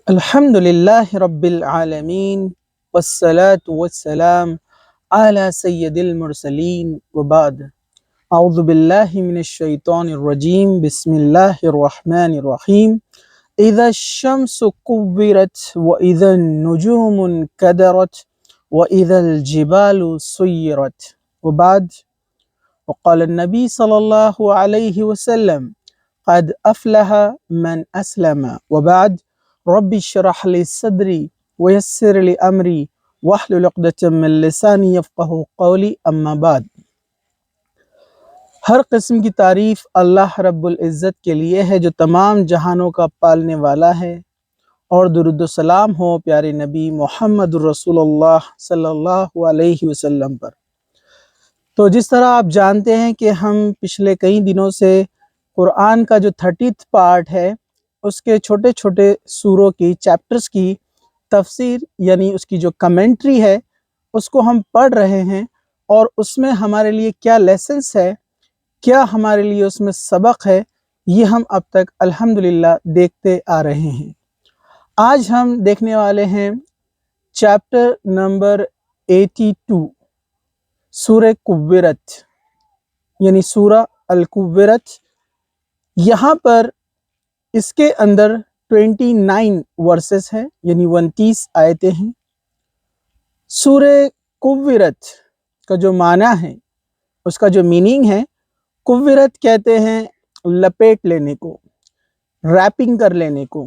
الحمد لله رب العالمين والصلاة والسلام على سيد المرسلين وبعد أعوذ بالله من الشيطان الرجيم بسم الله الرحمن الرحيم إذا الشمس كورت وإذا النجوم انكدرت وإذا الجبال سيرت وبعد وقال النبي صلى الله عليه وسلم قد أفلح من أسلم وبعد رب اشرح لي صدري ويسر لي أمري واحلل عقدة من لساني يفقهوا قولي اما بعد۔ ہر قسم کی تعریف اللہ رب العزت کے لیے ہے جو تمام جہانوں کا پالنے والا ہے، اور درود و سلام ہو پیارے نبی محمد رسول اللہ صلی اللہ علیہ وسلم پر۔ تو جس طرح آپ جانتے ہیں کہ ہم پچھلے کئی دنوں سے قرآن کا جو 30th پارٹ ہے اس کے چھوٹے چھوٹے سوروں کی چیپٹرز کی تفسیر یعنی اس کی جو کمنٹری ہے اس کو ہم پڑھ رہے ہیں، اور اس میں ہمارے لیے کیا لیسنس ہے، کیا ہمارے لیے اس میں سبق ہے، یہ ہم اب تک الحمدللہ دیکھتے آ رہے ہیں۔ آج ہم دیکھنے والے ہیں چیپٹر نمبر 82 سورہ کوّرت یعنی سورہ الکوّرت۔ یہاں پر اس کے اندر 29 ورسز ہیں یعنی 29 آیتیں ہیں۔ سورہ کوّرت کا جو معنی ہے، اس کا جو میننگ ہے، کوّرت کہتے ہیں لپیٹ لینے کو، ریپنگ کر لینے کو۔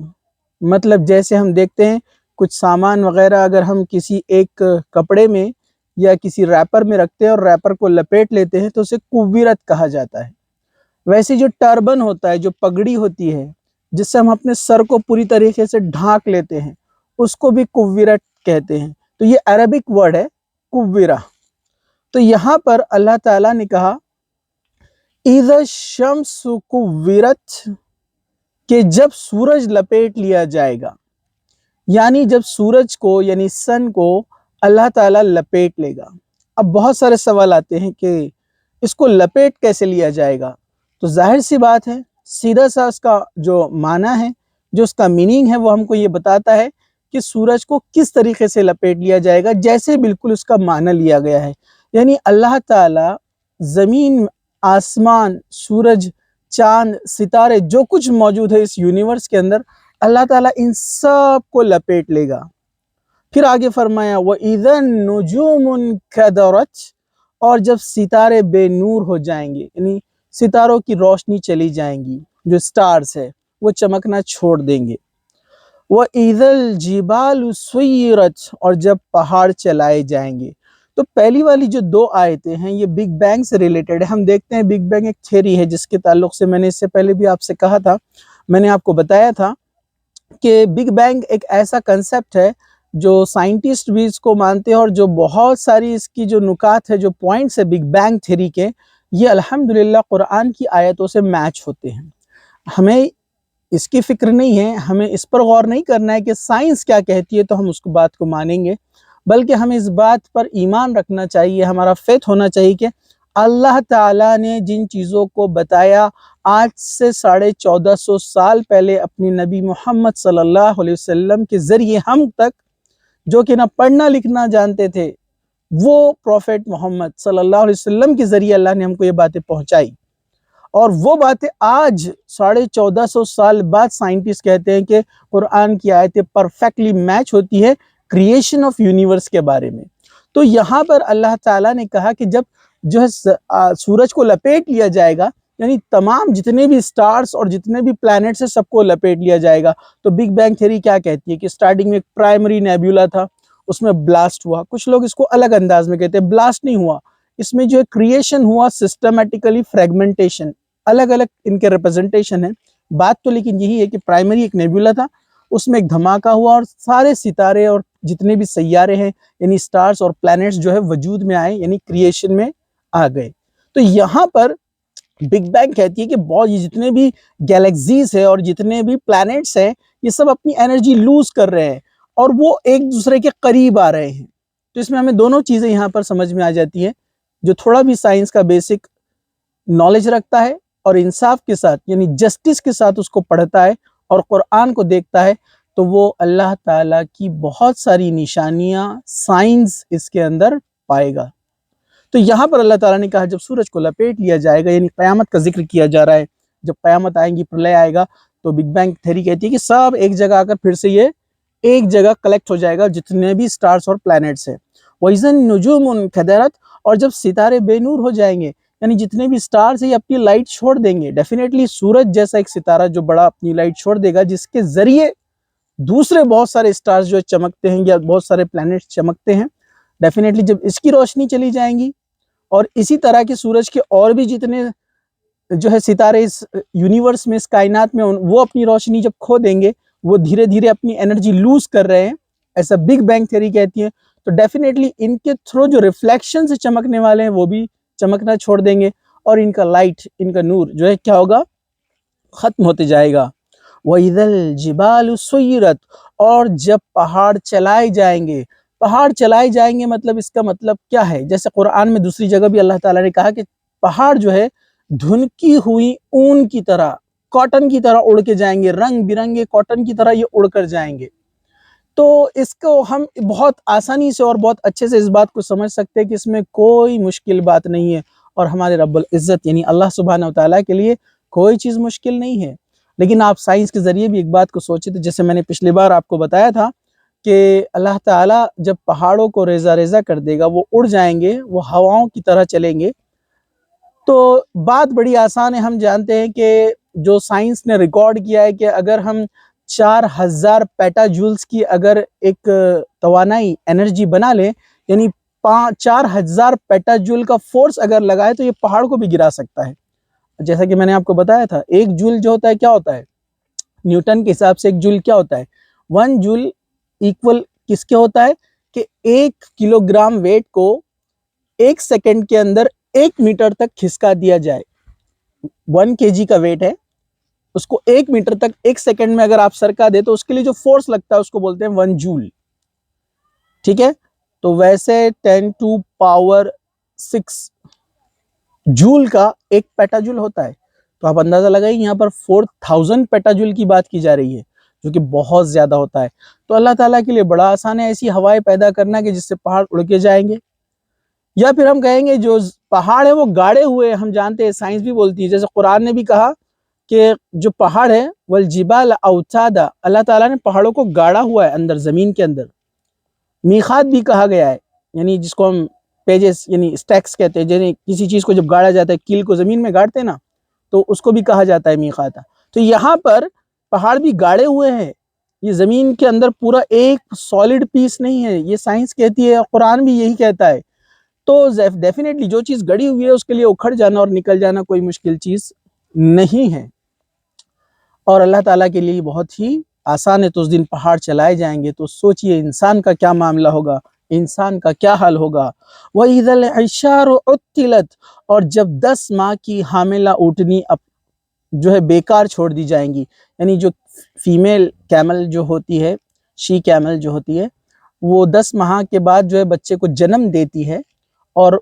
مطلب جیسے ہم دیکھتے ہیں کچھ سامان وغیرہ اگر ہم کسی ایک کپڑے میں یا کسی ریپر میں رکھتے ہیں اور ریپر کو لپیٹ لیتے ہیں تو اسے کوّرت کہا جاتا ہے۔ ویسے جو ٹربن ہوتا ہے، جو پگڑی ہوتی ہے جس سے ہم اپنے سر کو پوری طریقے سے ڈھانک لیتے ہیں، اس کو بھی کوّرت کہتے ہیں۔ تو یہ عربک ورڈ ہے کوّرہ۔ تو یہاں پر اللہ تعالیٰ نے کہا اِذَا الشَّمْسُ كُوِّرَتْ کہ جب سورج لپیٹ لیا جائے گا، یعنی جب سورج کو یعنی سن کو اللہ تعالیٰ لپیٹ لے گا۔ اب بہت سارے سوال آتے ہیں کہ اس کو لپیٹ کیسے لیا جائے گا؟ تو ظاہر سی بات ہے، سیدھا سا اس کا جو معنی ہے، جو اس کا میننگ ہے، وہ ہم کو یہ بتاتا ہے کہ سورج کو کس طریقے سے لپیٹ لیا جائے گا، جیسے بالکل اس کا معنی لیا گیا ہے۔ یعنی اللہ تعالیٰ زمین، آسمان، سورج، چاند، ستارے، جو کچھ موجود ہے اس یونیورس کے اندر، اللہ تعالیٰ ان سب کو لپیٹ لے گا۔ پھر آگے فرمایا وَإِذَا النُّجُومُ انْكَدَرَتْ اور جب ستارے بے نور ہو جائیں گے، یعنی ستاروں کی روشنی چلی جائیں گی، جو سٹارز ہے وہ چمکنا چھوڑ دیں گے۔ وَإِذَا الْجِبَالُ سُيِّرَتْ اور جب پہاڑ چلائے جائیں گے۔ تو پہلی والی جو 2 آیتیں ہیں یہ بگ بینگ سے ریلیٹڈ ہے۔ ہم دیکھتے ہیں بگ بینگ ایک تھیوری ہے جس کے تعلق سے میں نے اس سے پہلے بھی آپ سے کہا تھا، میں نے آپ کو بتایا تھا کہ بگ بینگ ایک ایسا کنسیپٹ ہے جو سائنٹسٹ بھی اس کو مانتے ہیں، اور جو بہت ساری اس کی جو نکات ہے، جو پوائنٹس ہے بگ بینگ تھیوری کے، یہ الحمدللہ قرآن کی آیتوں سے میچ ہوتے ہیں۔ ہمیں اس کی فکر نہیں ہے، ہمیں اس پر غور نہیں کرنا ہے کہ سائنس کیا کہتی ہے تو ہم اس بات کو مانیں گے، بلکہ ہمیں اس بات پر ایمان رکھنا چاہیے، ہمارا فیتھ ہونا چاہیے کہ اللہ تعالیٰ نے جن چیزوں کو بتایا آج سے 1450 سال پہلے اپنی نبی محمد صلی اللہ علیہ وسلم کے ذریعے ہم تک، جو کہ نہ پڑھنا لکھنا جانتے تھے، وہ پروفیٹ محمد صلی اللہ علیہ وسلم کے ذریعے اللہ نے ہم کو یہ باتیں پہنچائی، اور وہ باتیں آج 1450 سال بعد سائنٹسٹ کہتے ہیں کہ قرآن کی آیتیں پرفیکٹلی میچ ہوتی ہے کریشن آف یونیورس کے بارے میں۔ تو یہاں پر اللہ تعالیٰ نے کہا کہ جب جو ہے سورج کو لپیٹ لیا جائے گا، یعنی تمام جتنے بھی سٹارز اور جتنے بھی پلانٹس ہیں سب کو لپیٹ لیا جائے گا۔ تو بگ بینگ تھیوری کیا کہتی ہے کہ سٹارٹنگ میں ایک پرائمری نیبیولا تھا، اس میں بلاسٹ ہوا۔ کچھ لوگ اس کو الگ انداز میں کہتے ہیں، بلاسٹ نہیں ہوا، اس میں جو ہے کریشن ہوا سسٹمیٹیکلی، فریگمنٹیشن، الگ الگ ان کے ریپرزنٹیشن ہیں۔ بات تو لیکن یہی ہے کہ پرائمری ایک نیبیولا تھا، اس میں ایک دھماکہ ہوا اور سارے ستارے اور جتنے بھی سیارے ہیں یعنی سٹارز اور پلانٹس جو ہے وجود میں آئے، یعنی کریشن میں آ گئے۔ تو یہاں پر بگ بینگ کہتی ہے کہ بہت یہ جتنے بھی گیلیکسیز ہیں اور جتنے بھی پلانٹس ہیں یہ سب اپنی انرجی لوز کر رہے ہیں اور وہ ایک دوسرے کے قریب آ رہے ہیں۔ تو اس میں ہمیں دونوں چیزیں یہاں پر سمجھ میں آ جاتی ہیں۔ جو تھوڑا بھی سائنس کا بیسک نالج رکھتا ہے اور انصاف کے ساتھ یعنی جسٹس کے ساتھ اس کو پڑھتا ہے اور قرآن کو دیکھتا ہے، تو وہ اللہ تعالیٰ کی بہت ساری نشانیاں، سائنز اس کے اندر پائے گا۔ تو یہاں پر اللہ تعالیٰ نے کہا جب سورج کو لپیٹ لیا جائے گا، یعنی قیامت کا ذکر کیا جا رہا ہے، جب قیامت آئیں گی، پرلے آئے گا، تو بگ بینگ تھیوری کہتی ہے کہ سب ایک جگہ آ کر پھر سے یہ ایک جگہ کلیکٹ ہو جائے گا، جتنے بھی سٹارز اور پلانٹس ہیں۔ وَإِذَا النُّجُومُ انْكَدَرَتْ، اور جب ستارے بے نور ہو جائیں گے، یعنی جتنے بھی سٹارز ہیں یہ اپنی لائٹ چھوڑ دیں گے۔ ڈیفینیٹلی سورج جیسا ایک ستارہ جو بڑا اپنی لائٹ چھوڑ دے گا، جس کے ذریعے دوسرے بہت سارے سٹارز جو چمکتے ہیں یا بہت سارے پلانٹس چمکتے ہیں، ڈیفینیٹلی جب اس کی روشنی چلی جائیں گی، اور اسی طرح کے سورج کے اور بھی جتنے جو ہے ستارے اس یونیورس میں، اس کائنات میں، وہ اپنی روشنی جب کھو دیں گے، وہ دھیرے دھیرے اپنی انرجی لوز کر رہے ہیں، ایسا بگ بینگ تھیوری کہتی ہے، تو ڈیفینیٹلی ان کے تھرو جو ریفلیکشن سے چمکنے والے ہیں وہ بھی چمکنا چھوڑ دیں گے، اور ان کا لائٹ، ان کا نور جو ہے کیا ہوگا، ختم ہوتے جائے گا۔ وَإِذَا الْجِبَالُ سُيِّرَتْ، اور جب پہاڑ چلائے جائیں گے۔ پہاڑ چلائے جائیں گے مطلب اس کا مطلب کیا ہے؟ جیسے قرآن میں دوسری جگہ بھی اللہ تعالیٰ نے کہا کہ پہاڑ جو ہے دھنکی ہوئی اون کی طرح، کاٹن کی طرح اڑ کے جائیں گے، رنگ برنگے کاٹن کی طرح یہ اڑ کر جائیں گے۔ تو اس کو ہم بہت آسانی سے اور بہت اچھے سے اس بات کو سمجھ سکتے ہیں کہ اس میں کوئی مشکل بات نہیں ہے، اور ہمارے رب العزت یعنی اللہ سبحانہ وتعالیٰ کے لیے کوئی چیز مشکل نہیں ہے۔ لیکن آپ سائنس کے ذریعے بھی ایک بات کو سوچے تھے، جیسے میں نے پچھلی بار آپ کو بتایا تھا کہ اللہ تعالیٰ جب پہاڑوں کو ریزہ ریزہ کر دے گا، وہ اڑ جائیں گے، وہ ہواؤں کی طرح چلیں گے، تو بات بڑی آسان ہے۔ ہم جانتے ہیں کہ جو سائنس نے ریکارڈ کیا ہے کہ اگر ہم 4000 پیٹا جولز کی اگر ایک توانائی انرجی بنا لیں، یعنی 4000 پیٹا جول کا فورس اگر لگائے، تو یہ پہاڑ کو بھی گرا سکتا ہے۔ جیسا کہ میں نے آپ کو بتایا تھا، ایک جول جو ہوتا ہے کیا ہوتا ہے، نیوٹن کے حساب سے ایک جول کیا ہوتا ہے، 1 جول ایکول کس کے ہوتا ہے کہ 1 کلو گرام ویٹ کو 1 سیکنڈ کے اندر 1 میٹر تک کھسکا دیا جائے۔ 1 kg کا ویٹ ہے، اس کو 1 میٹر تک 1 سیکنڈ میں اگر آپ سرکا دے تو اس کے لیے جو فورس لگتا ہے اس کو بولتے ہیں 1 جول۔ ٹھیک ہے، تو ویسے 10 to power 6 جول کا 1 پیٹا جول ہوتا ہے، تو آپ اندازہ لگائیں یہاں پر 4000 پیٹا جول کی بات کی جا رہی ہے، جو کہ بہت زیادہ ہوتا ہے۔ تو اللہ تعالیٰ کے لیے بڑا آسان ہے ایسی ہوائیں پیدا کرنا کہ جس سے پہاڑ اڑ کے جائیں گے، یا پھر ہم کہیں گے جو پہاڑ ہیں وہ گاڑے ہوئے ہیں۔ ہم جانتے ہیں، سائنس بھی بولتی ہے، جیسے قرآن نے بھی کہا کہ جو پہاڑ ہے والجبال اوتادا، اللہ تعالیٰ نے پہاڑوں کو گاڑا ہوا ہے اندر، زمین کے اندر۔ میخات بھی کہا گیا ہے، یعنی جس کو ہم پیجز یعنی سٹیکس کہتے ہیں، یعنی کسی چیز کو جب گاڑا جاتا ہے، کیل کو زمین میں گاڑتے ہیں نا، تو اس کو بھی کہا جاتا ہے میخات۔ تو یہاں پر پہاڑ بھی گاڑے ہوئے ہیں، یہ زمین کے اندر پورا ایک سالڈ پیس نہیں ہے، یہ سائنس کہتی ہے، قرآن بھی یہی کہتا ہے۔ تو ڈیفینیٹلی جو چیز گڑی ہوئی ہے اس کے لیے اکھڑ جانا اور نکل جانا کوئی مشکل چیز نہیں ہے، اور اللہ تعالیٰ کے لیے بہت ہی آسان ہے۔ تو اس دن پہاڑ چلائے جائیں گے، تو سوچئے انسان کا کیا معاملہ ہوگا، انسان کا کیا حال ہوگا۔ وَإِذَا الْعِشَارُ عُطِّلَتْ، اور جب 10 ماہ کی حاملہ اونٹنی جو ہے بیکار چھوڑ دی جائیں گی، یعنی جو فیمیل کیمل جو ہوتی ہے، شی کیمل جو ہوتی ہے، وہ 10 ماہ کے بعد جو ہے بچے کو جنم دیتی ہے، اور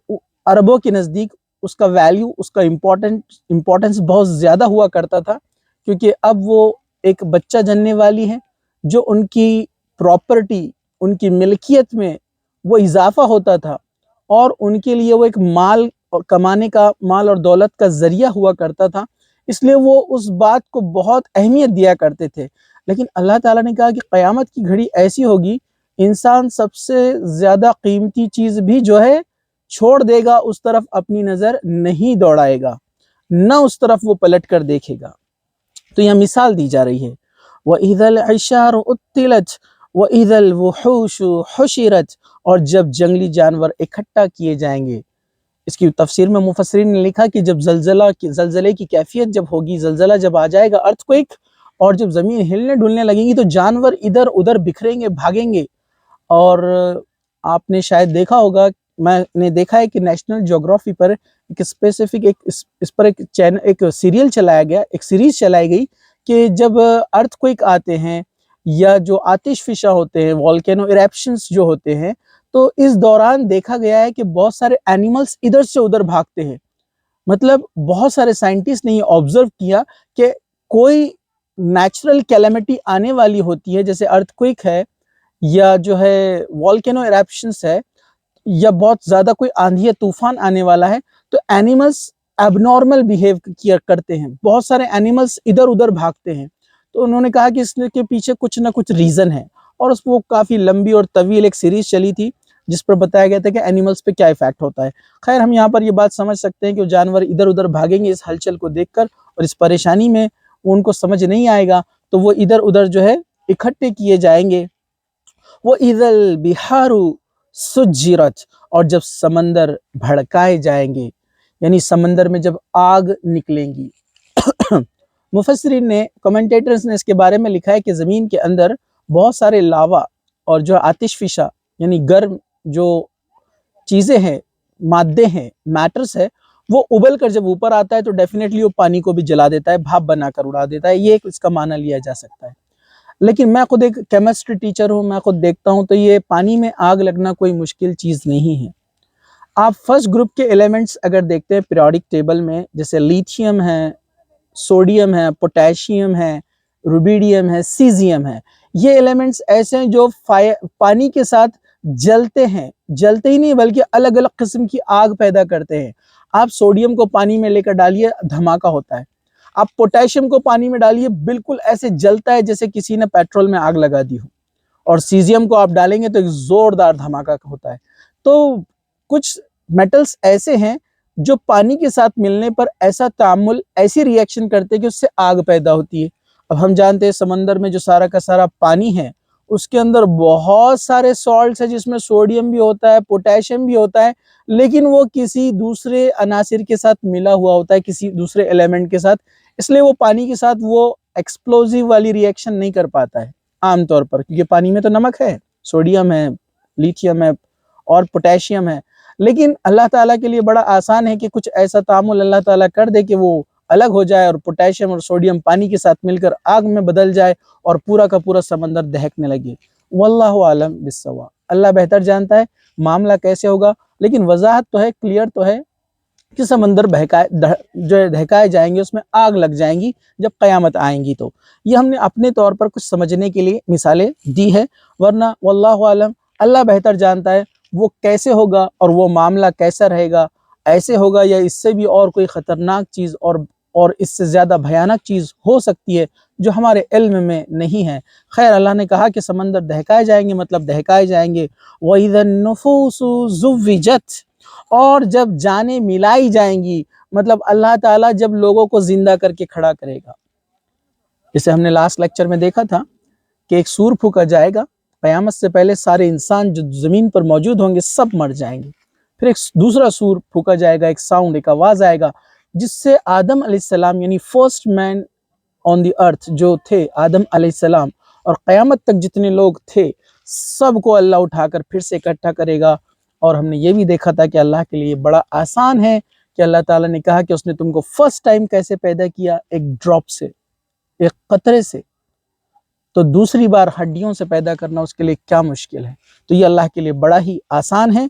عربوں کے نزدیک اس کا ویلیو، اس کا امپورٹنس بہت زیادہ ہوا کرتا تھا، کیونکہ اب وہ ایک بچہ جننے والی ہے جو ان کی پراپرٹی، ان کی ملکیت میں وہ اضافہ ہوتا تھا، اور ان کے لیے وہ ایک مال کمانے کا، مال اور دولت کا ذریعہ ہوا کرتا تھا، اس لیے وہ اس بات کو بہت اہمیت دیا کرتے تھے۔ لیکن اللہ تعالیٰ نے کہا کہ قیامت کی گھڑی ایسی ہوگی، انسان سب سے زیادہ قیمتی چیز بھی جو ہے چھوڑ دے گا، اس طرف اپنی نظر نہیں دوڑائے گا، نہ اس طرف وہ پلٹ کر دیکھے گا۔ تو یہ مثال دی جا رہی ہے، وَإِذَا الْعِشَارُ عُطِّلَتْ وَإِذَا الْوُحُوشُ حُشِرَتْ، اور جب جنگلی جانور اکٹھا کیے جائیں گے۔ اس کی تفسیر میں مفسرین نے لکھا کہ جب زلزلے کی کیفیت جب ہوگی، زلزلہ جب آ جائے گا، ارتھ کوئک، اور جب زمین ہلنے ڈلنے لگیں گی، تو جانور ادھر ادھر بکھریں گے، بھاگیں گے۔ اور آپ نے شاید دیکھا ہوگا، میں نے دیکھا ہے کہ نیشنل جیوگرافی پر ایک اسپیسیفک اس پر ایک سیریل چلایا گیا، ایک سیریز چلائی گئی کہ جب ارتھ کوئک آتے ہیں یا جو آتش فشاں ہوتے ہیں، والکینو ایرپشنز جو ہوتے ہیں، تو اس دوران دیکھا گیا ہے کہ بہت سارے اینیملز ادھر سے ادھر بھاگتے ہیں۔ مطلب بہت سارے سائنٹسٹ نے یہ آبزرو کیا کہ کوئی نیچرل کیلیمٹی آنے والی ہوتی ہے، جیسے ارتھ کوئک ہے یا جو ہے والکینو ایرپشنس ہے یا بہت زیادہ کوئی آندھی طوفان آنے والا ہے، تو اینیملز اب نارمل بیہیو کیا کرتے ہیں، بہت سارے اینیملز ادھر ادھر بھاگتے ہیں۔ تو انہوں نے کہا کہ اس کے پیچھے کچھ نہ کچھ ریزن ہے، اور اس وہ کافی لمبی اور طویل ایک سیریز چلی تھی جس پر بتایا گیا تھا کہ اینیملز پہ کیا ایفیکٹ ہوتا ہے۔ خیر ہم یہاں پر یہ بات سمجھ سکتے ہیں کہ وہ جانور ادھر ادھر بھاگیں گے اس ہلچل کو دیکھ کر، اور اس پریشانی میں ان کو سمجھ نہیں آئے گا تو وہ ادھر ادھر جو ہے اکٹھے کیے جائیں گے۔ وَإِذَا الْبِحَارُ سُجِّرَتْ، اور جب سمندر بھڑکائے جائیں گے، یعنی سمندر میں جب آگ نکلیں گی۔ مفسرین نے، کمنٹیٹرز نے اس کے بارے میں لکھا ہے کہ زمین کے اندر بہت سارے لاوا اور جو آتش فشا یعنی گرم جو چیزیں ہیں، مادے ہیں، میٹرز ہے، وہ ابل کر جب اوپر آتا ہے تو ڈیفینیٹلی وہ پانی کو بھی جلا دیتا ہے، بھاپ بنا کر اڑا دیتا ہے۔ یہ ایک اس کا معنی لیا جا سکتا ہے۔ لیکن میں خود ایک کیمسٹری ٹیچر ہوں، میں خود دیکھتا ہوں تو یہ پانی میں آگ لگنا کوئی مشکل چیز نہیں ہے۔ آپ فرسٹ گروپ کے ایلیمنٹس اگر دیکھتے ہیں پیریوڈک ٹیبل میں، جیسے لیتھیم ہے، سوڈیم ہے، پوٹیشیم ہے، روبیڈیم ہے، سیزیم ہے، یہ ایلیمنٹس ایسے ہیں جو پانی کے ساتھ جلتے ہیں، جلتے ہی نہیں بلکہ الگ الگ قسم کی آگ پیدا کرتے ہیں۔ آپ سوڈیم کو پانی میں لے کر ڈالیے، دھماکہ ہوتا ہے۔ آپ پوٹیشیم کو پانی میں ڈالیے، بالکل ایسے جلتا ہے جیسے کسی نے پیٹرول میں آگ لگا دی ہو، اور سیزیم کو آپ ڈالیں گے تو ایک زوردار دھماکہ ہوتا ہے۔ تو کچھ میٹلز ایسے ہیں جو پانی کے ساتھ ملنے پر ایسا تعامل، ایسی ریئیکشن کرتے ہیں کہ اس سے آگ پیدا ہوتی ہے۔ اب ہم جانتے ہیں سمندر میں جو سارا کا سارا پانی ہے، اس کے اندر بہت سارے سالٹس ہیں جس میں سوڈیم بھی ہوتا ہے، پوٹیشیم بھی ہوتا ہے، لیکن وہ کسی دوسرے عناصر کے ساتھ ملا ہوا ہوتا ہے، کسی دوسرے ایلیمنٹ کے ساتھ، اس لیے وہ پانی کے ساتھ وہ ایکسپلوزیو والی ریئیکشن نہیں کر پاتا ہے عام طور پر، کیونکہ پانی میں تو نمک ہے، سوڈیم ہے، لیتھیم ہے اور پوٹیشیم ہے۔ لیکن اللہ تعالیٰ کے لیے بڑا آسان ہے کہ کچھ ایسا تعامل اللہ تعالیٰ کر دے کہ وہ الگ ہو جائے، اور پوٹیشیم اور سوڈیم پانی کے ساتھ مل کر آگ میں بدل جائے اور پورا کا پورا سمندر دہکنے لگے۔ واللہ عالم بالصواب، اللہ بہتر جانتا ہے معاملہ کیسے ہوگا، لیکن وضاحت تو ہے، کلیئر تو ہے کہ سمندر دہکائے جائیں گے، اس میں آگ لگ جائیں گی جب قیامت آئیں گی۔ تو یہ ہم نے اپنے طور پر کچھ سمجھنے کے لیے مثالیں دی ہے، ورنہ واللہ عالم، اللہ بہتر جانتا ہے وہ کیسے ہوگا اور وہ معاملہ کیسا رہے گا، ایسے ہوگا یا اس سے بھی اور کوئی خطرناک چیز اور اس سے زیادہ بھیانک چیز ہو سکتی ہے جو ہمارے علم میں نہیں ہے۔ خیر اللہ نے کہا کہ سمندر دہکائے جائیں گے، مطلب دہکائے جائیں گے۔ وَإِذَا النُّفُوسُ زُوِّجَتْ، اور جب جانیں ملائی جائیں گی، مطلب اللہ تعالیٰ جب لوگوں کو زندہ کر کے کھڑا کرے گا۔ جسے ہم نے لاسٹ لیکچر میں دیکھا تھا کہ ایک سور پھونکا جائے گا، قیامت سے پہلے سارے انسان جو زمین پر موجود ہوں گے سب مر جائیں گے۔ پھر ایک دوسرا سور پھونکا جائے گا، ایک ساؤنڈ، ایک آواز آئے گا، جس سے آدم علیہ السلام یعنی فرسٹ مین آن دی ارتھ جو تھے آدم علیہ السلام، اور قیامت تک جتنے لوگ تھے سب کو اللہ اٹھا کر پھر سے اکٹھا کرے گا۔ اور ہم نے یہ بھی دیکھا تھا کہ اللہ کے لیے بڑا آسان ہے کہ اللہ تعالیٰ نے کہا کہ اس نے تم کو فرسٹ ٹائم کیسے پیدا کیا، ایک ڈراپ سے، ایک قطرے سے، تو دوسری بار ہڈیوں سے پیدا کرنا اس کے لیے کیا مشکل ہے، تو یہ اللہ کے لیے بڑا ہی آسان ہے۔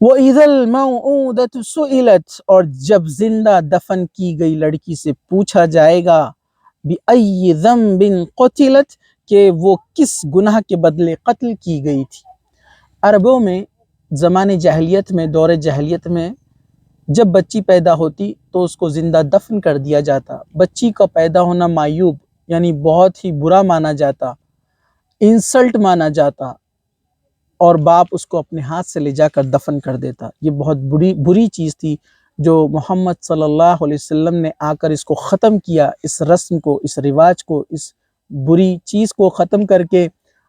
وَإِذَا الْمَوْءُودَةُ سُئِلَتْ، اور جب زندہ دفن کی گئی لڑکی سے پوچھا جائے گا، بِأَيِّ ذَنبٍ قُتِلَتْ، کہ وہ کس گناہ کے بدلے قتل کی گئی تھی۔ عربوں میں زمانے جاہلیت میں، دور جاہلیت میں، جب بچی پیدا ہوتی تو اس کو زندہ دفن کر دیا جاتا۔ بچی کا پیدا ہونا معیوب یعنی بہت ہی برا مانا جاتا، انسلٹ مانا جاتا، اور باپ اس کو اپنے ہاتھ سے لے جا کر دفن کر دیتا۔ یہ بہت بری چیز تھی جو محمد صلی اللہ علیہ وسلم نے آ کر اس کو ختم کیا، اس رسم کو، اس رواج کو، اس بری چیز کو ختم کر کے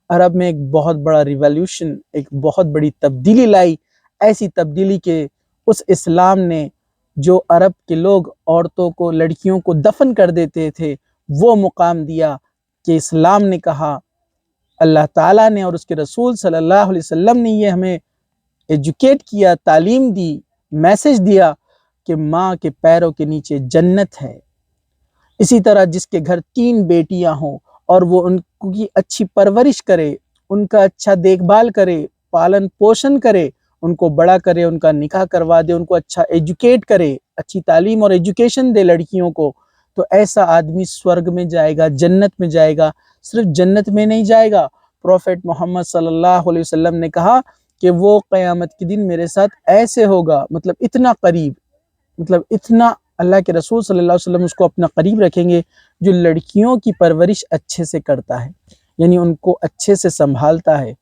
عرب میں ایک بہت بڑا ریولیوشن، ایک بہت بڑی تبدیلی لائی۔ ایسی تبدیلی کہ اس اسلام نے جو عرب کے لوگ عورتوں کو، لڑکیوں کو دفن کر دیتے تھے، وہ مقام دیا کہ اسلام نے کہا، اللہ تعالیٰ نے اور اس کے رسول صلی اللہ علیہ وسلم نے یہ ہمیں ایجوکیٹ کیا، تعلیم دی، میسج دیا کہ ماں کے پیروں کے نیچے جنت ہے۔ اسی طرح جس کے گھر 3 بیٹیاں ہوں اور وہ ان کی اچھی پرورش کرے، ان کا اچھا دیکھ بھال کرے، پالن پوشن کرے، ان کو بڑا کرے، ان کا نکاح کروا دے، ان کو اچھا ایجوکیٹ کرے، اچھی تعلیم اور ایجوکیشن دے لڑکیوں کو، تو ایسا آدمی سورگ میں جائے گا، جنت میں جائے گا۔ صرف جنت میں نہیں جائے گا، پروفیٹ محمد صلی اللہ علیہ وسلم نے کہا کہ وہ قیامت کے دن میرے ساتھ ایسے ہوگا، مطلب اتنا قریب، مطلب اتنا اللہ کے رسول صلی اللہ علیہ وسلم اس کو اپنا قریب رکھیں گے، جو لڑکیوں کی پرورش اچھے سے کرتا ہے، یعنی ان کو اچھے سے سنبھالتا ہے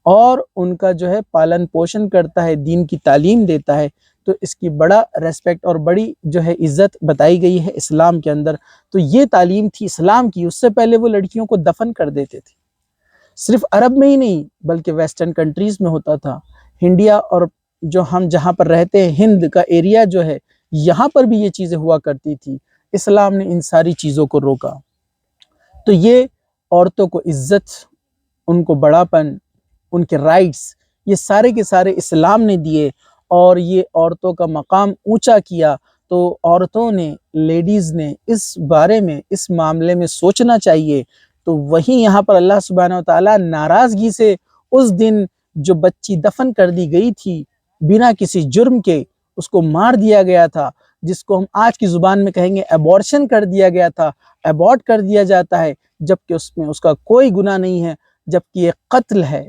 اور ان کا جو ہے پالن پوشن کرتا ہے، دین کی تعلیم دیتا ہے، تو اس کی بڑا ریسپیکٹ اور بڑی جو ہے عزت بتائی گئی ہے اسلام کے اندر۔ تو یہ تعلیم تھی اسلام کی۔ اس سے پہلے وہ لڑکیوں کو دفن کر دیتے تھے، صرف عرب میں ہی نہیں بلکہ ویسٹرن کنٹریز میں ہوتا تھا۔ انڈیا اور جو ہم جہاں پر رہتے ہیں، ہند کا ایریا جو ہے، یہاں پر بھی یہ چیزیں ہوا کرتی تھی۔ اسلام نے ان ساری چیزوں کو روکا۔ تو یہ عورتوں کو عزت، ان کو بڑاپن، ان کے رائٹس، یہ سارے کے سارے اسلام نے دیے اور یہ عورتوں کا مقام اونچا کیا۔ تو عورتوں نے، لیڈیز نے اس بارے میں، اس معاملے میں سوچنا چاہیے۔ تو وہیں یہاں پر اللہ سبحانہ و تعالیٰ ناراضگی سے اس دن جو بچی دفن کر دی گئی تھی بنا کسی جرم کے، اس کو مار دیا گیا تھا، جس کو ہم آج کی زبان میں کہیں گے ایبورشن کر دیا گیا تھا، ایبورٹ کر دیا جاتا ہے، جبکہ اس میں اس کا کوئی گناہ نہیں ہے، جبکہ یہ قتل ہے،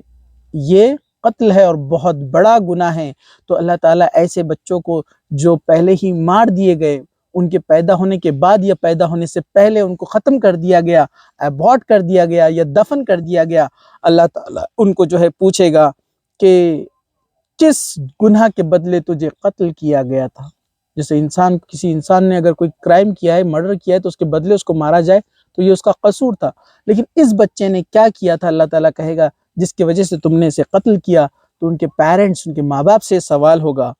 یہ قتل ہے اور بہت بڑا گناہ ہے۔ تو اللہ تعالیٰ ایسے بچوں کو جو پہلے ہی مار دیے گئے، ان کے پیدا ہونے کے بعد یا پیدا ہونے سے پہلے ان کو ختم کر دیا گیا، ایبورٹ کر دیا گیا یا دفن کر دیا گیا، اللہ تعالیٰ ان کو جو ہے پوچھے گا کہ کس گناہ کے بدلے تجھے قتل کیا گیا تھا۔ جیسے کسی انسان نے اگر کوئی کرائم کیا ہے، مرڈر کیا ہے، تو اس کے بدلے اس کو مارا جائے تو یہ اس کا قصور تھا، لیکن اس بچے نے کیا کیا تھا، اللہ تعالیٰ کہے گا جس کی وجہ سے تم نے اسے قتل کیا۔ تو ان کے پیرنٹس، ان کے ماں باپ سے سوال ہوگا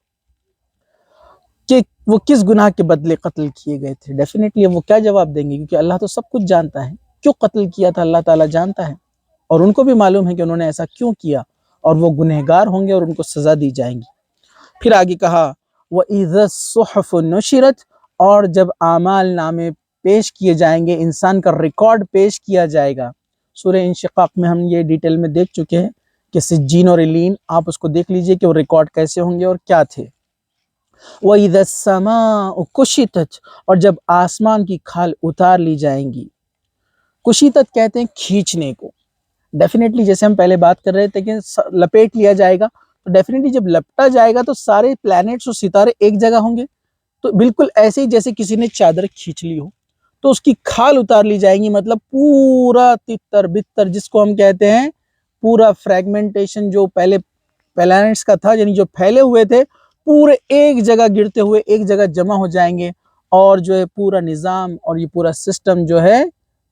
کہ وہ کس گناہ کے بدلے قتل کیے گئے تھے۔ ڈیفینیٹلی وہ کیا جواب دیں گے، کیونکہ اللہ تو سب کچھ جانتا ہے، کیوں قتل کیا تھا اللہ تعالیٰ جانتا ہے، اور ان کو بھی معلوم ہے کہ انہوں نے ایسا کیوں کیا، اور وہ گنہگار ہوں گے اور ان کو سزا دی جائیں گی۔ پھر آگے کہا وَإِذَا الصُّحُفُ نُشِرَتْ، اور جب اعمال نامے پیش کیے جائیں گے، انسان کا ریکارڈ پیش کیا جائے گا۔ سورہ انشقاق میں ہم یہ ڈیٹیل میں دیکھ چکے ہیں کہ سجین اور علین، آپ اس کو دیکھ لیجئے کہ وہ ریکارڈ کیسے ہوں گے اور کیا تھے۔ وَإِذَا السَّمَاءُ كُشِطَتْ، اور جب آسمان کی کھال اتار لی جائیں گی۔ کشیتت کہتے ہیں کھینچنے کو۔ ڈیفینیٹلی جیسے ہم پہلے بات کر رہے تھے کہ لپیٹ لیا جائے گا، تو ڈیفینیٹلی جب لپٹا جائے گا تو سارے پلانٹس اور ستارے ایک جگہ ہوں گے، تو بالکل ایسے ہی جیسے کسی نے چادر کھینچ لی ہو، تو اس کی کھال اتار لی جائیں گی، مطلب پورا تتر بتر جس کو ہم کہتے ہیں، پورا فریگمنٹیشن جو پہلے پلانٹس کا تھا، یعنی جو پھیلے ہوئے تھے، پورے ایک جگہ گرتے ہوئے ایک جگہ جمع ہو جائیں گے، اور جو ہے پورا نظام اور یہ پورا سسٹم جو ہے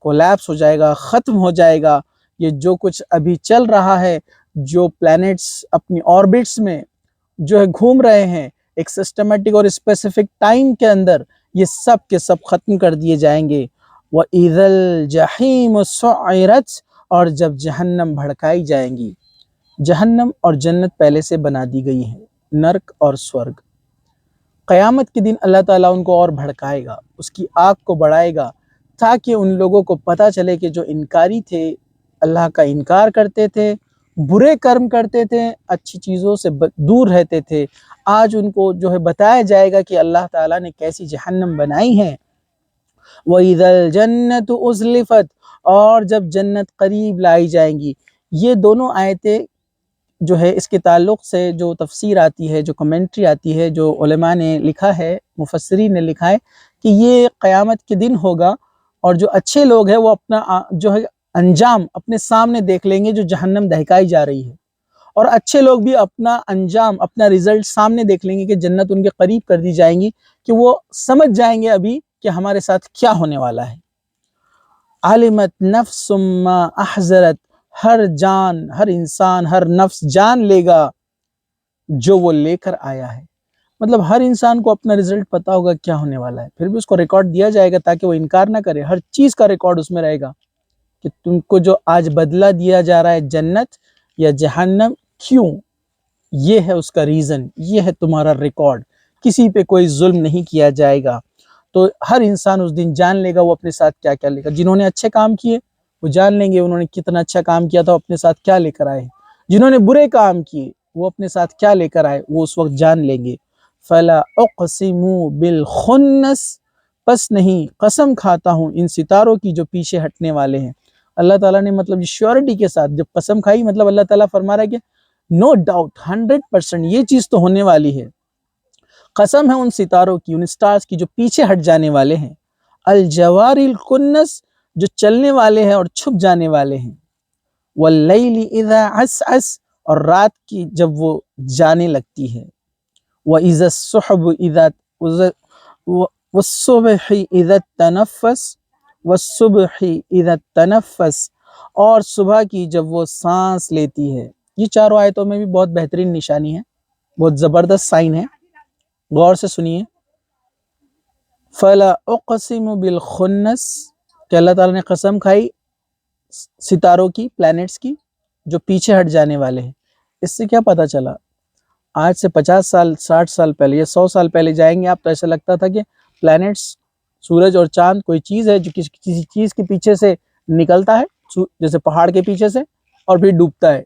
کولیپس ہو جائے گا، ختم ہو جائے گا۔ یہ جو کچھ ابھی چل رہا ہے، جو پلانٹس اپنی آربٹس میں جو ہے گھوم رہے ہیں ایک سسٹمیٹک اور اسپیسیفک ٹائم کے اندر، یہ سب کے سب ختم کر دیے جائیں گے۔ وَإِذَا الْجَحِيمُ سُعِّرَتْ، اور جب جہنم بھڑکائی جائیں گی۔ جہنم اور جنت پہلے سے بنا دی گئی ہے، نرک اور سورگ۔ قیامت کے دن اللہ تعالیٰ ان کو اور بھڑکائے گا، اس کی آگ کو بڑھائے گا، تاکہ ان لوگوں کو پتہ چلے کہ جو انکاری تھے، اللہ کا انکار کرتے تھے، برے کرم کرتے تھے، اچھی چیزوں سے دور رہتے تھے، آج ان کو جو ہے بتایا جائے گا کہ اللہ تعالیٰ نے کیسی جہنم بنائی ہے۔ وَإِذَا الْجَنَّةُ أُزْلِفَتْ، اور جب جنت قریب لائی جائیں گی۔ یہ دونوں آیتیں جو ہے اس کے تعلق سے جو تفسیر آتی ہے، جو کمنٹری آتی ہے، جو علماء نے لکھا ہے، مفسرین نے لکھا ہے کہ یہ قیامت کے دن ہوگا، اور جو اچھے لوگ ہیں وہ اپنا جو ہے انجام اپنے سامنے دیکھ لیں گے جو جہنم دہکائی جا رہی ہے، اور اچھے لوگ بھی اپنا انجام، اپنا رزلٹ سامنے دیکھ لیں گے کہ جنت ان کے قریب کر دی جائیں گی، کہ وہ سمجھ جائیں گے ابھی کہ ہمارے ساتھ کیا ہونے والا ہے۔ عَلِمَتْ نَفْسٌ مَّا أَحْضَرَتْ، ہر جان، ہر انسان، ہر نفس جان لے گا جو وہ لے کر آیا ہے۔ مطلب ہر انسان کو اپنا رزلٹ پتا ہوگا کیا ہونے والا ہے، پھر بھی اس کو ریکارڈ دیا جائے گا تاکہ وہ انکار نہ کرے، ہر چیز کا ریکارڈ اس میں رہے گا کہ تم کو جو آج بدلہ دیا جا رہا ہے جنت یا جہنم، کیوں؟ یہ ہے اس کا ریزن، یہ ہے تمہارا ریکارڈ، کسی پہ کوئی ظلم نہیں کیا جائے گا۔ تو ہر انسان اس دن جان لے گا وہ اپنے ساتھ کیا کیا لے گا۔ جنہوں نے اچھے کام کیے وہ جان لیں گے انہوں نے کتنا اچھا کام کیا تھا، اپنے ساتھ کیا لے کر آئے۔ جنہوں نے برے کام کیے وہ اپنے ساتھ کیا لے کر آئے، وہ اس وقت جان لیں گے۔ فَلَا أُقْسِمُ بِالْخُنَّسِ، پس نہیں قسم کھاتا ہوں ان ستاروں کی جو پیچھے ہٹنے والے ہیں۔ اللہ تعالیٰ نے مطلب شیورٹی کے ساتھ جب قسم کھائی، مطلب اللہ تعالیٰ فرما رہا ہے کہ نو ڈاؤٹ 100% یہ چیز تو ہونے والی ہے۔ قسم ہے ان ستاروں کی، ان سٹارز کی جو پیچھے ہٹ جانے والے ہیں، الجوار الکنس جو چلنے والے ہیں اور چھپ جانے والے ہیں، واللیل اذا عسعس اور رات کی جب وہ جانے لگتی ہے، وَإِذَا الصُّحُبُ وَالصُّبْحِ إِذَا التَّنَفَّسَ وَالصُّبْحِ إِذَا التَّنَفَّسَ اور صبح کی جب وہ سانس لیتی ہے۔ یہ چاروں آیتوں میں بھی بہت بہترین نشانی ہے، بہت زبردست سائن ہے، غور سے سنیے۔ فَلَا أُقْسِمُ بِالْخُنَّسِ کہ اللہ تعالیٰ نے قسم کھائی ستاروں کی، پلانٹس کی جو پیچھے ہٹ جانے والے ہیں۔ اس سے کیا پتہ چلا؟ آج سے 50 سال 60 سال پہلے یا 100 سال پہلے جائیں گے آپ تو ایسا لگتا تھا کہ پلانٹس، سورج اور چاند کوئی چیز ہے جو کسی چیز کے پیچھے سے نکلتا ہے، جیسے پہاڑ کے پیچھے سے، اور پھر ڈوبتا ہے۔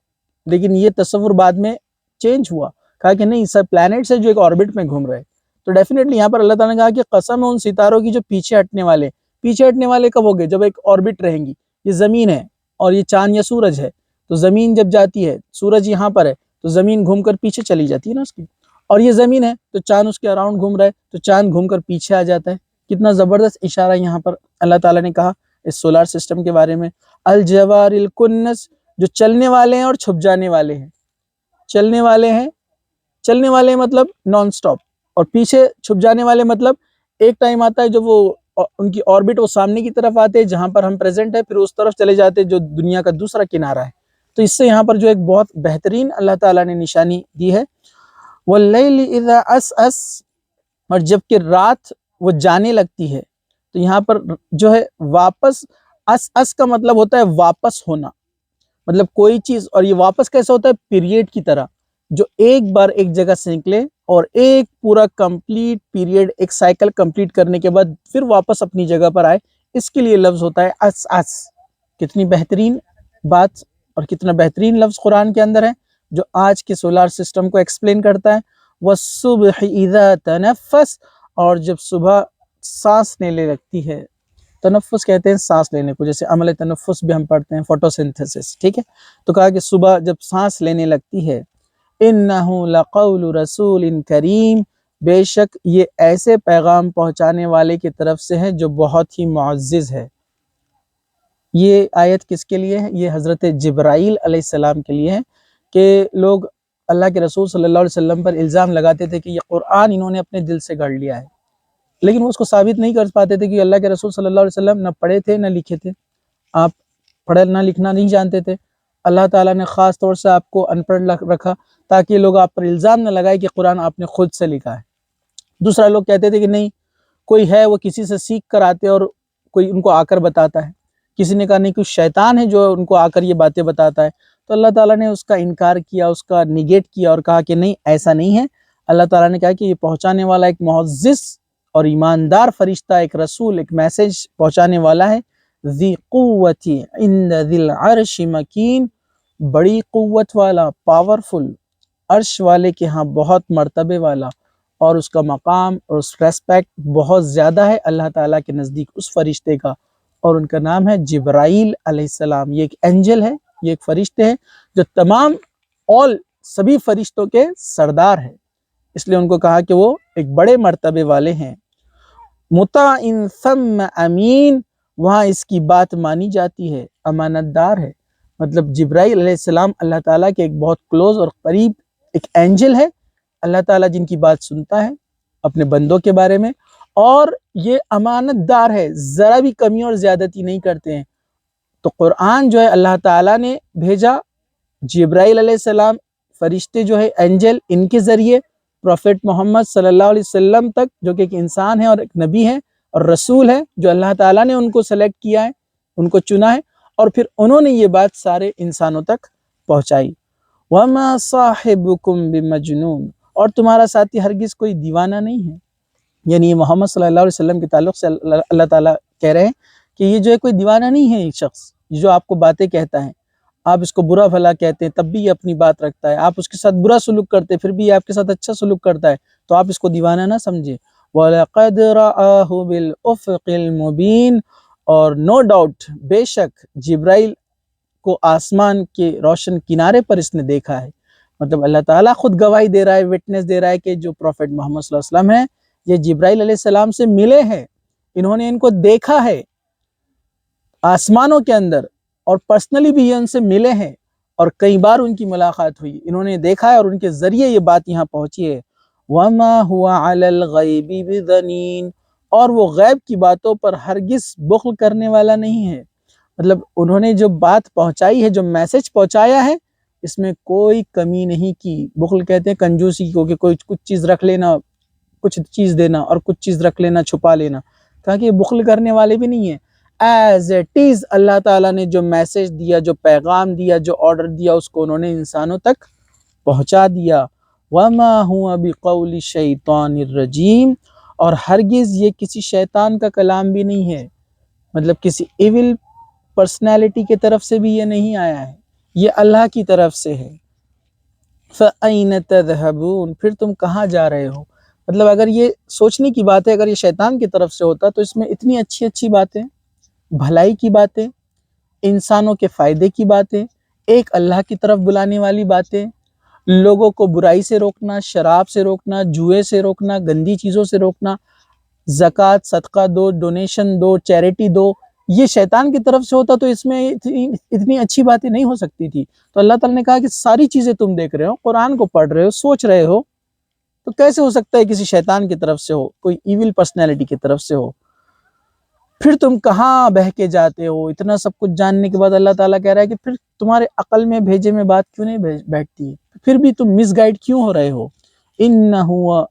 لیکن یہ تصور بعد میں چینج ہوا، کہا کہ نہیں، سب پلانٹس ہے جو ایک آربٹ میں گھوم رہے۔ تو ڈیفینیٹلی یہاں پر اللہ تعالیٰ نے کہا کہ قسم ہے ان ستاروں کی جو پیچھے ہٹنے والے۔ پیچھے ہٹنے والے کب ہوگے؟ جب ایک آربٹ رہیں گی، یہ زمین ہے اور یہ چاند یا سورج ہے، تو زمین جب جاتی ہے، سورج یہاں پر ہے تو زمین گھوم کر پیچھے چلی جاتی ہے نا اس کی، اور یہ زمین ہے تو چاند اس کے اراؤنڈ گھوم رہا ہے تو چاند گھوم کر پیچھے آ جاتا ہے۔ کتنا زبردست اشارہ یہاں پر اللہ تعالیٰ نے کہا اس سولار سسٹم کے بارے میں۔ الجوار الکنس جو چلنے والے ہیں اور چھپ جانے والے ہیں۔ چلنے والے ہیں مطلب نان سٹاپ، اور پیچھے چھپ جانے والے مطلب ایک ٹائم آتا ہے جب وہ ان کی آربٹ وہ سامنے کی طرف آتے ہیں جہاں پر ہم پریزنٹ ہے، پھر اس طرف چلے جاتے جو دنیا کا دوسرا کنارہ ہے۔ تو اس سے یہاں پر جو ایک بہت بہترین اللہ تعالیٰ نے نشانی دی ہے، واللیل اذا عسعس اور جب کہ رات وہ جانے لگتی ہے، تو یہاں پر جو ہے واپس، عسعس کا مطلب ہوتا ہے واپس ہونا، مطلب کوئی چیز، اور یہ واپس کیسے ہوتا ہے؟ پیریڈ کی طرح، جو ایک بار ایک جگہ سے نکلے اور ایک پورا کمپلیٹ پیریڈ، ایک سائیکل کمپلیٹ کرنے کے بعد پھر واپس اپنی جگہ پر آئے، اس کے لیے لفظ ہوتا ہے عسعس۔ کتنی بہترین بات اور کتنا بہترین لفظ قرآن کے اندر ہے جو آج کے سولار سسٹم کو ایکسپلین کرتا ہے۔ وَالصُّبْحِ إِذَا تَنَفَّسَ اور جب صبح سانس لینے لگتی ہے، تنفس کہتے ہیں سانس لینے کو، جیسے عمل تنفس بھی ہم پڑھتے ہیں، فوٹوسنتھسس، ٹھیک ہے؟ تو کہا کہ صبح جب سانس لینے لگتی ہے، إِنَّهُ لَقَوْلُ رَسُولٍ كَرِيمٍ بے شک یہ ایسے پیغام پہنچانے والے کی طرف سے ہے جو بہت ہی معزز ہے۔ یہ آیت کس کے لیے ہے؟ یہ حضرت جبرائیل علیہ السلام کے لیے ہے کہ لوگ اللہ کے رسول صلی اللہ علیہ وسلم پر الزام لگاتے تھے کہ یہ قرآن انہوں نے اپنے دل سے گڑھ لیا ہے، لیکن وہ اس کو ثابت نہیں کر پاتے تھے کہ اللہ کے رسول صلی اللہ علیہ وسلم نہ پڑھے تھے نہ لکھے تھے، آپ پڑھنا لکھنا نہیں جانتے تھے۔ اللہ تعالیٰ نے خاص طور سے آپ کو ان پڑھ رکھا تاکہ لوگ آپ پر الزام نہ لگائے کہ قرآن آپ نے خود سے لکھا ہے۔ دوسرا لوگ کہتے تھے کہ نہیں، کوئی ہے وہ کسی سے سیکھ کر آتے اور کوئی ان کو آ کر بتاتا ہے۔ کسی نے کہا نہیں، کوئی شیطان ہے جو ان کو آ کر یہ باتیں بتاتا ہے۔ تو اللہ تعالیٰ نے اس کا انکار کیا، اس کا نیگیٹ کیا اور کہا کہ نہیں، ایسا نہیں ہے۔ اللہ تعالیٰ نے کہا کہ یہ پہنچانے والا ایک معزز اور ایماندار فرشتہ، ایک رسول، ایک میسج پہنچانے والا ہے۔ ذی قوت عند ذی العرش مکین بڑی قوت والا، پاورفل، عرش والے کے ہاں بہت مرتبے والا، اور اس کا مقام اور اس ریسپیکٹ بہت زیادہ ہے اللہ تعالیٰ کے نزدیک اس فرشتے کا، اور ان کا نام ہے جبرائیل علیہ السلام۔ یہ ایک اینجل ہے، یہ ایک فرشتے ہیں جو تمام سبھی فرشتوں کے سردار ہیں، اس لیے ان کو کہا کہ وہ ایک بڑے مرتبے والے ہیں۔ مطاع ثم امین وہاں اس کی بات مانی جاتی ہے، امانت دار ہے۔ مطلب جبرائیل علیہ السلام اللہ تعالیٰ کے ایک بہت کلوز اور قریب ایک اینجل ہے، اللہ تعالیٰ جن کی بات سنتا ہے اپنے بندوں کے بارے میں، اور یہ امانت دار ہے، ذرا بھی کمی اور زیادتی نہیں کرتے ہیں۔ تو قرآن جو ہے اللہ تعالیٰ نے بھیجا، جبرائیل علیہ السلام فرشتے جو ہے اینجل، ان کے ذریعے پروفیٹ محمد صلی اللہ علیہ وسلم تک، جو کہ ایک انسان ہے اور ایک نبی ہے اور رسول ہے، جو اللہ تعالیٰ نے ان کو سلیکٹ کیا ہے، ان کو چنا ہے، اور پھر انہوں نے یہ بات سارے انسانوں تک پہنچائی۔ وَمَا صَاحِبُكُمْ بِمَجْنُونَ اور تمہارا ساتھی ہرگز کوئی دیوانہ نہیں ہے۔ یعنی محمد صلی اللہ علیہ وسلم کے تعلق سے اللہ تعالیٰ کہہ رہے ہیں کہ یہ جو ہے کوئی دیوانہ نہیں ہے، ایک شخص جو آپ کو باتیں کہتا ہے، آپ اس کو برا بھلا کہتے ہیں تب بھی یہ اپنی بات رکھتا ہے، آپ اس کے ساتھ برا سلوک کرتے پھر بھی یہ آپ کے ساتھ اچھا سلوک کرتا ہے، تو آپ اس کو دیوانہ نہ سمجھیں۔ وَلَقَدْ رَآهُ بِالْأُفُقِ الْمُبِينِ، اور نو ڈاؤٹ بے شک جبرائیل کو آسمان کے روشن کنارے پر اس نے دیکھا ہے۔ مطلب اللہ تعالیٰ خود گواہی دے رہا ہے، وٹنس دے رہا ہے کہ جو پروفٹ محمد صلی اللہ علیہ وسلم ہیں یہ جبرائیل علیہ السلام سے ملے ہیں، انہوں نے ان کو دیکھا ہے آسمانوں کے اندر، اور پرسنلی بھی یہ ان سے ملے ہیں، اور کئی بار ان کی ملاقات ہوئی، انہوں نے دیکھا ہے اور ان کے ذریعے یہ بات یہاں پہنچی ہے۔ وَمَا هُوَ عَلَى الْغَيْبِ بِضَنِينٍ، اور وہ غیب کی باتوں پر ہرگز بخل کرنے والا نہیں ہے۔ مطلب انہوں نے جو بات پہنچائی ہے، جو میسج پہنچایا ہے، اس میں کوئی کمی نہیں کی۔ بخل کہتے ہیں کنجوسی کو، کہ کوئی کچھ چیز رکھ لینا، کچھ چیز دینا، اور کچھ چیز رکھ لینا، چھپا لینا، کہا کہ یہ بخل کرنے والے بھی نہیں ہیں۔ ایز اٹ از اللہ تعالیٰ نے جو میسج دیا، جو پیغام دیا، جو آرڈر دیا، اس کو انہوں نے انسانوں تک پہنچا دیا۔ وَمَا هُوَ بِقَوْلِ الشَّيْطَانِ الرَّجِيمِ، اور ہرگز یہ کسی شیطان کا کلام بھی نہیں ہے، مطلب کسی ایول پرسنالٹی کی طرف سے بھی یہ نہیں آیا ہے، یہ اللہ کی طرف سے ہے۔ فَأَيْنَ تَذْهَبُونَ، پھر تم کہاں جا رہے ہو؟ مطلب اگر یہ سوچنے کی بات ہے، اگر یہ شیطان کی طرف سے ہوتا تو اس میں اتنی اچھی اچھی باتیں، بھلائی کی باتیں، انسانوں کے فائدے کی باتیں، ایک اللہ کی طرف بلانے والی باتیں، لوگوں کو برائی سے روکنا، شراب سے روکنا، جوئے سے روکنا، گندی چیزوں سے روکنا، زکوٰۃ، صدقہ دو، ڈونیشن دو، چیریٹی دو، یہ شیطان کی طرف سے ہوتا تو اس میں اتنی اچھی باتیں نہیں ہو سکتی تھی۔ تو اللہ تعالیٰ نے کہا کہ ساری چیزیں تم دیکھ رہے ہو، قرآن کو پڑھ رہے ہو، سوچ رہے ہو، تو کیسے ہو سکتا ہے کسی شیطان کی طرف سے ہو، کوئی ایول پرسنالٹی کی طرف سے ہو؟ پھر تم کہاں بہہ کے جاتے ہو؟ اتنا سب کچھ جاننے کے بعد اللہ تعالیٰ کہہ رہا ہے کہ پھر تمہارے عقل میں بھیجے میں بات کیوں نہیں بیٹھتی ہے؟ پھر بھی تم مس گائیڈ کیوں ہو رہے ہو؟ إِنَّهُ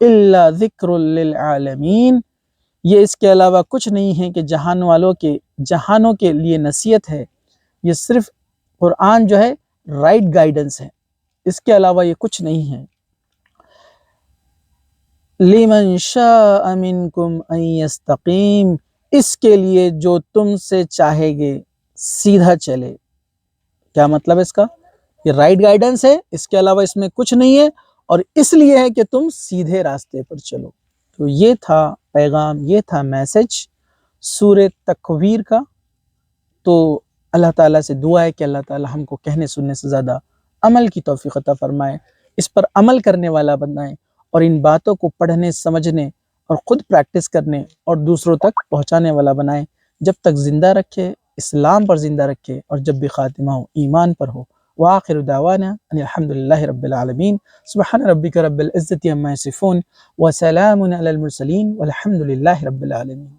إِلَّا ذِكْرٌ لِّلْعَالَمِينَ، یہ اس کے علاوہ کچھ نہیں ہے کہ جہانوں کے لیے نصیحت ہے۔ یہ صرف قرآن جو ہے رائٹ گائیڈنس ہے، اس کے علاوہ یہ کچھ نہیں ہے۔ لِمَنْ شَاءَ مِنْكُمْ أَنْ يَسْتَقِيمَ، اس کے لیے جو تم سے چاہے گے سیدھا چلے۔ کیا مطلب اس کا؟ یہ رائٹ گائیڈنس ہے، اس کے علاوہ اس میں کچھ نہیں ہے، اور اس لیے ہے کہ تم سیدھے راستے پر چلو۔ تو یہ تھا پیغام، یہ تھا میسج سورہ تکویر کا۔ تو اللہ تعالیٰ سے دعا ہے کہ اللہ تعالیٰ ہم کو کہنے سننے سے زیادہ عمل کی توفیق عطا فرمائے، اس پر عمل کرنے والا بنائے، اور ان باتوں کو پڑھنے، سمجھنے اور خود پریکٹس کرنے اور دوسروں تک پہنچانے والا بنائے، جب تک زندہ رکھے، اسلام پر زندہ رکھے، اور جب بھی خاتمہ ہو ایمان پر ہو۔ وآخر دعوانا ان الحمد للہ رب العالمین، سبحان ربک رب العزت عما یصفون، وسلام علی المرسلین، والحمد للہ رب العالمین۔